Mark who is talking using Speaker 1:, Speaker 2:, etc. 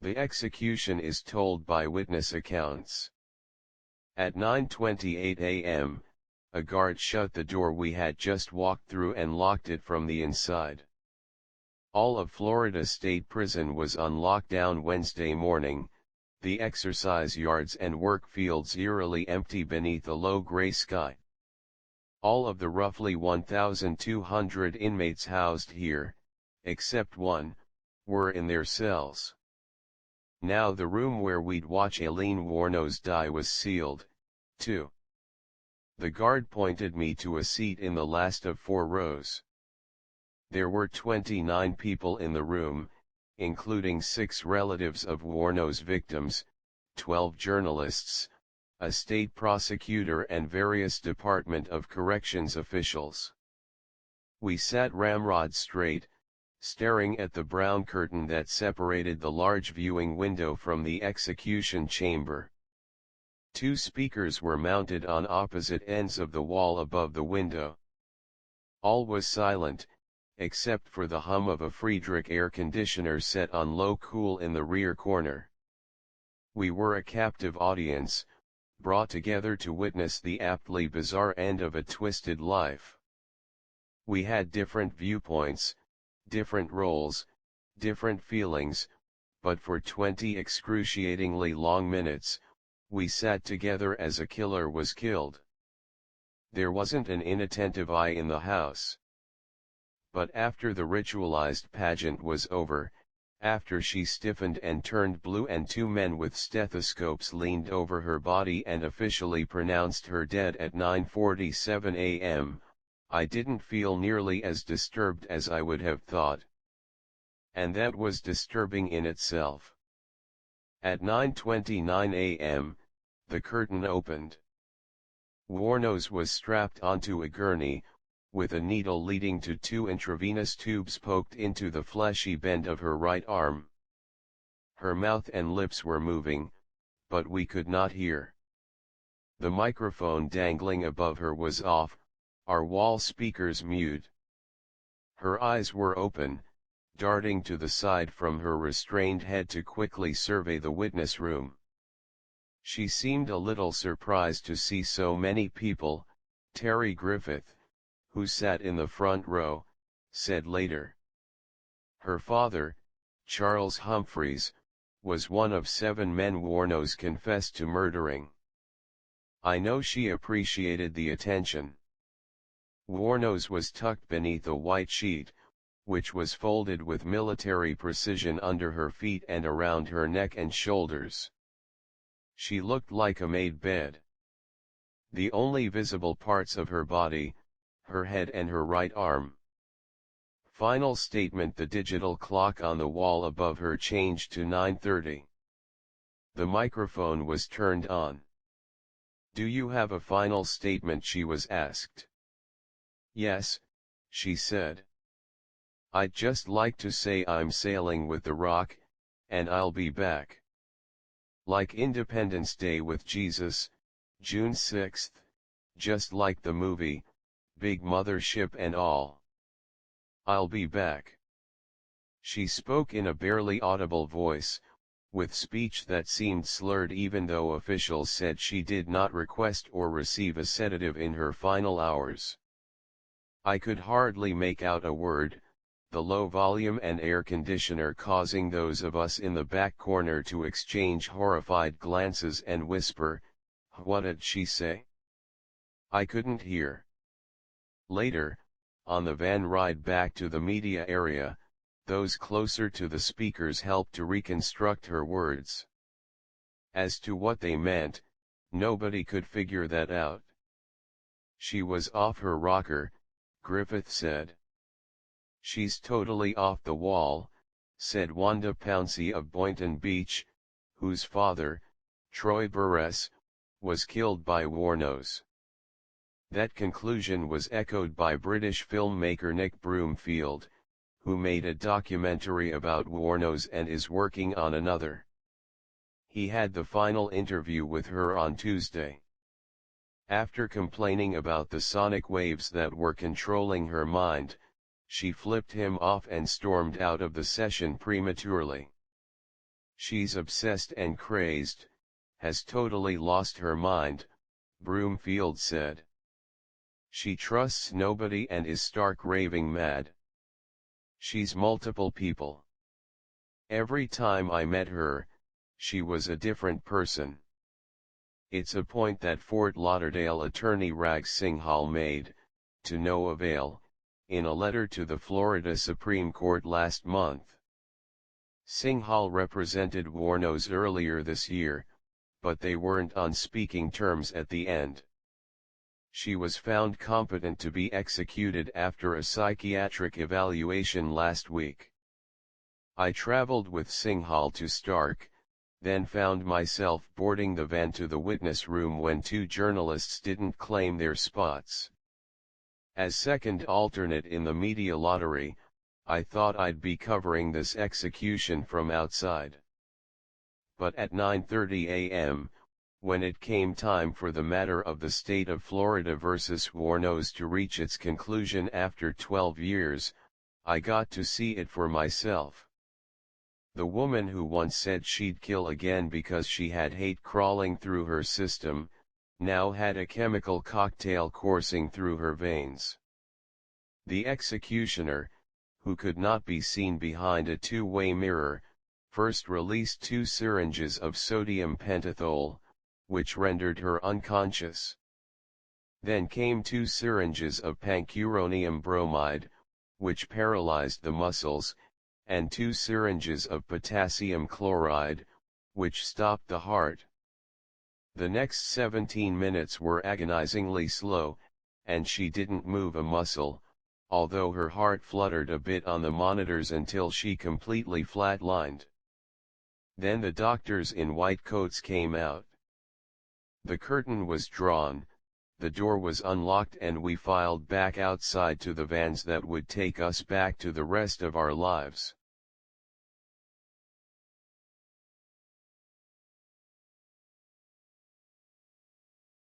Speaker 1: The execution is told by witness accounts. At 9:28 a.m., a guard shut the door we had just walked through and locked it from the inside. All of Florida State Prison was on lockdown Wednesday morning, the exercise yards and work fields eerily empty beneath a low gray sky. All of the roughly 1,200 inmates housed here, except one, were in their cells. Now the room where we'd watch Aileen Wuornos die was sealed, too. The guard pointed me to a seat in the last of 4 rows. There were 29 people in the room, including 6 relatives of Wuornos victims, 12 journalists, a state prosecutor and various Department of Corrections officials. We sat ramrod straight, staring at the brown curtain that separated the large viewing window from the execution chamber. 2 speakers were mounted on opposite ends of the wall above the window. All was silent, except for the hum of a Friedrich air conditioner set on low cool in the rear corner. We were a captive audience, brought together to witness the aptly bizarre end of a twisted life. We had different viewpoints, different roles, different feelings, but for 20 excruciatingly long minutes, we sat together as a killer was killed. There wasn't an inattentive eye in the house. But after the ritualized pageant was over, after she stiffened and turned blue and 2 men with stethoscopes leaned over her body and officially pronounced her dead at 9:47 a.m., I didn't feel nearly as disturbed as I would have thought. And that was disturbing in itself. At 9:29 a.m., the curtain opened. Wuornos was strapped onto a gurney, with a needle leading to 2 intravenous tubes poked into the fleshy bend of her right arm. Her mouth and lips were moving, but we could not hear. The microphone dangling above her was off, our wall speakers mute. Her eyes were open, darting to the side from her restrained head to quickly survey the witness room. She seemed a little surprised to see so many people. Terry Griffith, who sat in the front row, said later. Her father, Charles Humphreys, was one of 7 men Wuornos confessed to murdering. I know she appreciated the attention. Wuornos was tucked beneath a white sheet, which was folded with military precision under her feet and around her neck and shoulders. She looked like a made bed. The only visible parts of her body, her head and her right arm. Final statement. The digital clock on the wall above her changed to 9:30. The microphone was turned on. "Do you have a final statement?" she was asked. "Yes," she said. "I'd just like to say I'm sailing with the Rock, and I'll be back. Like Independence Day with Jesus, June 6th, just like the movie, big mothership and all. I'll be back." She spoke in a barely audible voice, with speech that seemed slurred even though officials said she did not request or receive a sedative in her final hours. I could hardly make out a word, the low volume and air conditioner causing those of us in the back corner to exchange horrified glances and whisper, "What did she say?" I couldn't hear. Later, on the van ride back to the media area, those closer to the speakers helped to reconstruct her words. As to what they meant, nobody could figure that out. "She was off her rocker," Griffith said. "She's totally off the wall," said Wanda Pouncey of Boynton Beach, whose father, Troy Burress, was killed by Wuornos. That conclusion was echoed by British filmmaker Nick Broomfield, who made a documentary about Wuornos and is working on another. He had the final interview with her on Tuesday. After complaining about the sonic waves that were controlling her mind, she flipped him off and stormed out of the session prematurely. She's obsessed and crazed, has totally lost her mind, Broomfield said. She trusts nobody and is stark raving mad. She's multiple people. Every time I met her, she was a different person. It's a point that Fort Lauderdale attorney Rag Singhal made, to no avail, in a letter to the Florida Supreme Court last month. Singhal represented Wuornos earlier this year, but they weren't on speaking terms at the end. She was found competent to be executed after a psychiatric evaluation last week. I traveled with Singhal to Stark, then found myself boarding the van to the witness room when two journalists didn't claim their spots. As second alternate in the media lottery, I thought I'd be covering this execution from outside. But at 9:30 a.m., when it came time for the matter of the state of Florida versus Wuornos to reach its conclusion after 12 years, I got to see it for myself. The woman who once said she'd kill again because she had hate crawling through her system, now had a chemical cocktail coursing through her veins. The executioner, who could not be seen behind a two-way mirror, first released 2 syringes of sodium pentothal, which rendered her unconscious. Then came 2 syringes of pancuronium bromide, which paralyzed the muscles, and 2 syringes of potassium chloride, which stopped the heart. The next 17 minutes were agonizingly slow, and she didn't move a muscle, although her heart fluttered a bit on the monitors until she completely flatlined. Then the doctors in white coats came out. The curtain was drawn, the door was unlocked, and we filed back outside to the vans that would take us back to the rest of our lives.